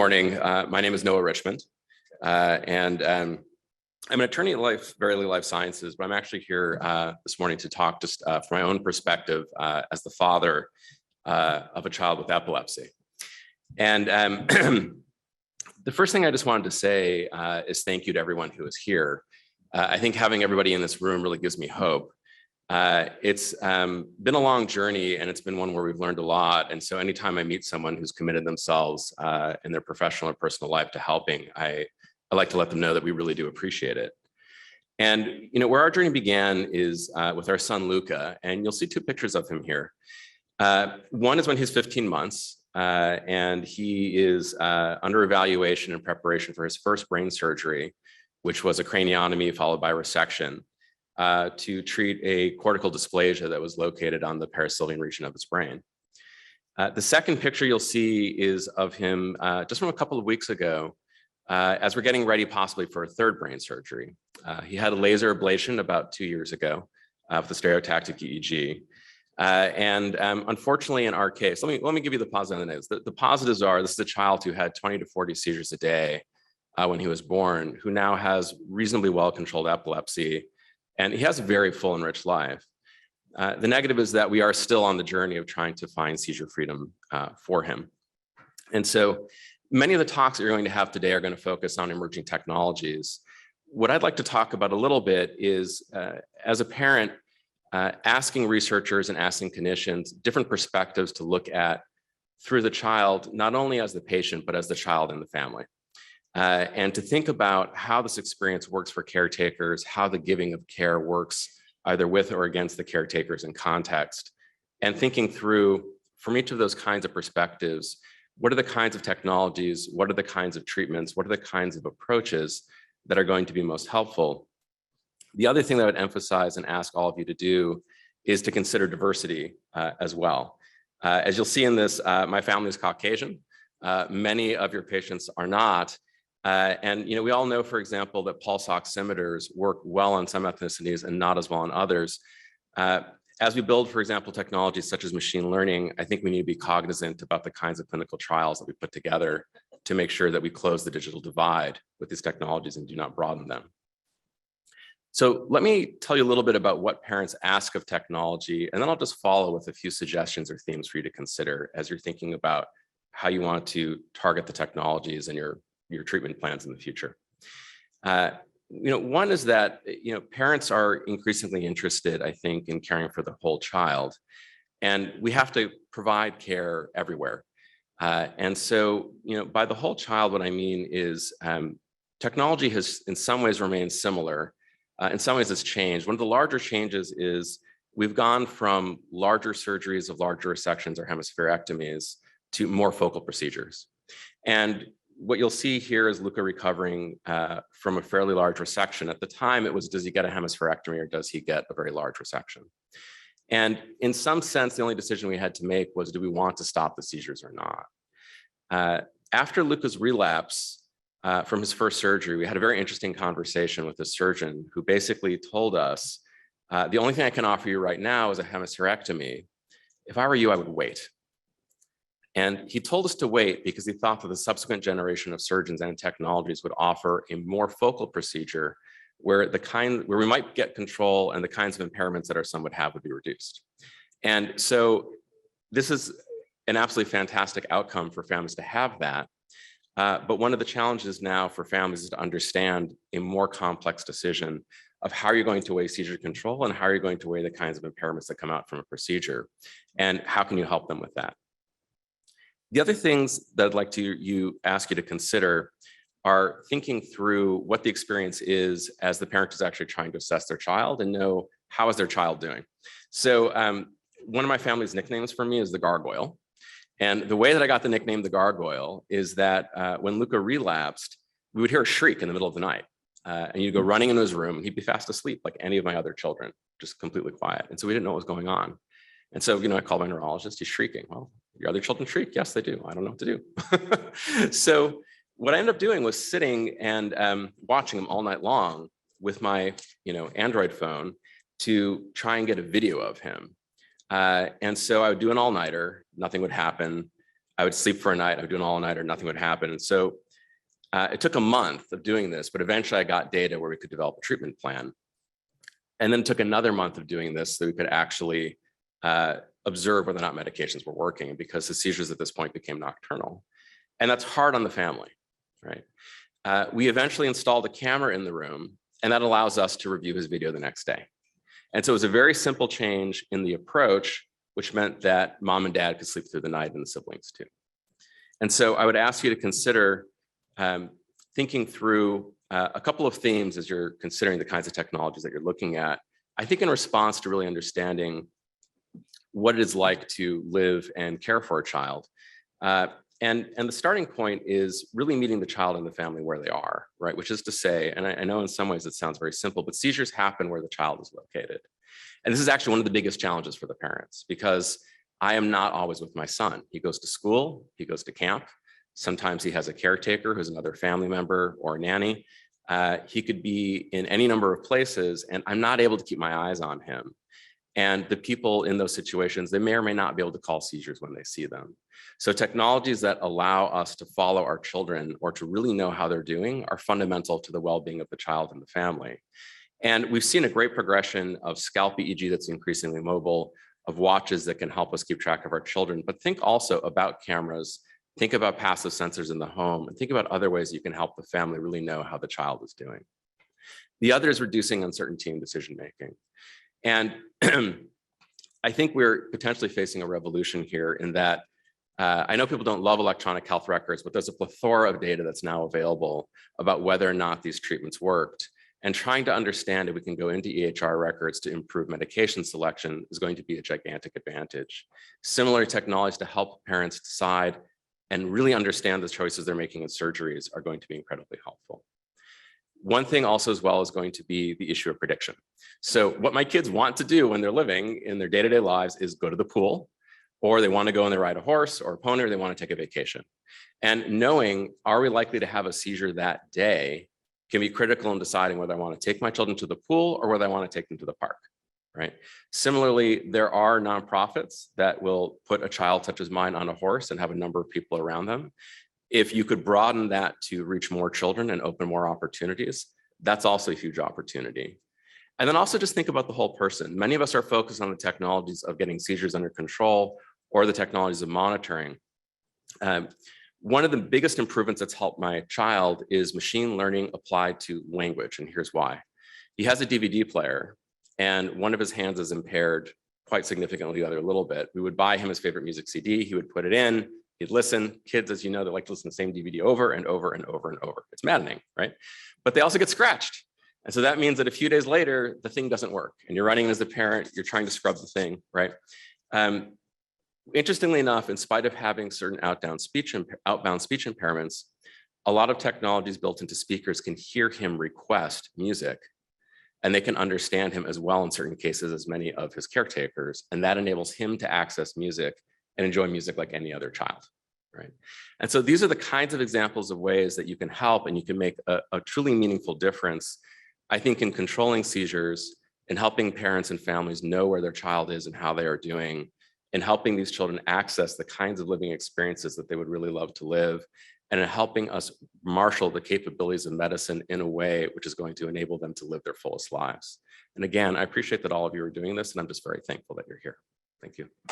morning. My name is Noah Richmond, and I'm an attorney at Verily Life Sciences, but I'm actually here this morning to talk just from my own perspective as the father of a child with epilepsy. And the first thing I just wanted to say is thank you to everyone who is here. I think having everybody in this room really gives me hope. It's been a long journey, and it's been one where we've learned a lot. And so anytime I meet someone who's committed themselves in their professional or personal life to helping, I like to let them know that we really do appreciate it. And where our journey began is with our son, Luca, and you'll see two pictures of him here. One is when he's 15 months, and he is under evaluation in preparation for his first brain surgery, which was a craniotomy followed by resection. To treat a cortical dysplasia that was located on the parasylvian region of his brain. The second picture you'll see is of him just from a couple of weeks ago, as we're getting ready possibly for a third brain surgery. He had a laser ablation about 2 years ago with a stereotactic EEG. Unfortunately, in our case, let me give you the positive and the negatives. The positives are this is a child who had 20 to 40 seizures a day when he was born, who now has reasonably well-controlled epilepsy. And he has a very full and rich life. The negative is that we are still on the journey of trying to find seizure freedom for him. And so many of the talks that you're going to have today are going to focus on emerging technologies. What I'd like to talk about a little bit is, as a parent, asking researchers and asking clinicians different perspectives to look at through the child, not only as the patient, but as the child and the family. And to think about how this experience works for caretakers, how the giving of care works either with or against the caretakers in context, and thinking through, from each of those kinds of perspectives, what are the kinds of technologies, what are the kinds of treatments, what are the kinds of approaches that are going to be most helpful. The other thing that I would emphasize and ask all of you to do is to consider diversity as well. As you'll see in this, my family is Caucasian. Many of your patients are not. We all know, for example, that pulse oximeters work well on some ethnicities and not as well on others. As we build, for example, technologies such as machine learning, I think we need to be cognizant about the kinds of clinical trials that we put together to make sure that we close the digital divide with these technologies and do not broaden them. So let me tell you a little bit about what parents ask of technology, and then I'll just follow with a few suggestions or themes for you to consider as you're thinking about how you want to target the technologies and your treatment plans in the future. One is that parents are increasingly interested, I think, in caring for the whole child, and we have to provide care everywhere. And so, by the whole child, what I mean is technology has, in some ways, remained similar. In some ways, it's changed. One of the larger changes is we've gone from larger surgeries of larger resections or hemispherectomies to more focal procedures. And what you'll see here is Luca recovering from a fairly large resection. At the time, it was, does he get a hemispherectomy or does he get a very large resection? And in some sense, the only decision we had to make was, do we want to stop the seizures or not? After Luca's relapse from his first surgery, we had a very interesting conversation with a surgeon who basically told us, the only thing I can offer you right now is a hemispherectomy. If I were you, I would wait. And he told us to wait because he thought that the subsequent generation of surgeons and technologies would offer a more focal procedure where we might get control and the kinds of impairments that our son would have would be reduced. And so this is an absolutely fantastic outcome for families to have that. But one of the challenges now for families is to understand a more complex decision of how you're going to weigh seizure control and how you're going to weigh the kinds of impairments that come out from a procedure, and how can you help them with that. The other things that I'd like to ask you to consider are thinking through what the experience is as the parent is actually trying to assess their child and know how is their child doing. So one of my family's nicknames for me is the gargoyle. And the way that I got the nickname the gargoyle is that when Luca relapsed, we would hear a shriek in the middle of the night. And you'd go running into his room and he'd be fast asleep like any of my other children, just completely quiet. And so we didn't know what was going on. And so, I called my neurologist, he's shrieking. Well, your other children shriek? Yes, they do. I don't know what to do. So what I ended up doing was sitting and watching him all night long with my, Android phone to try and get a video of him. And so I would do an all-nighter, nothing would happen. I would sleep for a night, I would do an all-nighter, nothing would happen. And so it took a month of doing this, but eventually I got data where we could develop a treatment plan. And then it took another month of doing this so we could actually observe whether or not medications were working, because the seizures at this point became nocturnal. And that's hard on the family, right? We eventually installed a camera in the room, and that allows us to review his video the next day. And so it was a very simple change in the approach, which meant that mom and dad could sleep through the night and the siblings too. And so I would ask you to consider thinking through a couple of themes as you're considering the kinds of technologies that you're looking at. I think in response to really understanding what it is like to live and care for a child. And the starting point is really meeting the child and the family where they are, right? Which is to say, and I know in some ways it sounds very simple, but seizures happen where the child is located. And this is actually one of the biggest challenges for the parents, because I am not always with my son. He goes to school, he goes to camp. Sometimes he has a caretaker who's another family member or a nanny. He could be in any number of places, and I'm not able to keep my eyes on him. And the people in those situations, they may or may not be able to call seizures when they see them. So technologies that allow us to follow our children or to really know how they're doing are fundamental to the well-being of the child and the family. And we've seen a great progression of scalp EEG that's increasingly mobile, of watches that can help us keep track of our children. But think also about cameras, think about passive sensors in the home, and think about other ways you can help the family really know how the child is doing. The other is reducing uncertainty in decision-making. And I think we're potentially facing a revolution here in that I know people don't love electronic health records, but there's a plethora of data that's now available about whether or not these treatments worked. And trying to understand if we can go into EHR records to improve medication selection is going to be a gigantic advantage. Similar technologies to help parents decide and really understand the choices they're making in surgeries are going to be incredibly helpful. One thing also as well is going to be the issue of prediction. So what my kids want to do when they're living in their day-to-day lives is go to the pool, or they want to go and they ride a horse or a pony, or they want to take a vacation. And knowing, are we likely to have a seizure that day, can be critical in deciding whether I want to take my children to the pool or whether I want to take them to the park, right? Similarly, there are nonprofits that will put a child such as mine on a horse and have a number of people around them. If you could broaden that to reach more children and open more opportunities, that's also a huge opportunity. And then also just think about the whole person. Many of us are focused on the technologies of getting seizures under control or the technologies of monitoring. One of the biggest improvements that's helped my child is machine learning applied to language, and here's why. He has a DVD player, and one of his hands is impaired quite significantly, the other a little bit. We would buy him his favorite music CD, he would put it in, he'd listen. Kids, as you know, they like to listen to the same DVD over and over and over and over. It's maddening, right? But they also get scratched. And so that means that a few days later, the thing doesn't work. And you're running as the parent, you're trying to scrub the thing, right? Interestingly enough, in spite of having certain outbound speech impairments, a lot of technologies built into speakers can hear him request music, and they can understand him as well in certain cases as many of his caretakers. And that enables him to access music and enjoy music like any other child, right? And so these are the kinds of examples of ways that you can help and you can make a truly meaningful difference, I think, in controlling seizures and helping parents and families know where their child is and how they are doing, and helping these children access the kinds of living experiences that they would really love to live, and in helping us marshal the capabilities of medicine in a way which is going to enable them to live their fullest lives. And again, I appreciate that all of you are doing this, and I'm just very thankful that you're here. Thank you.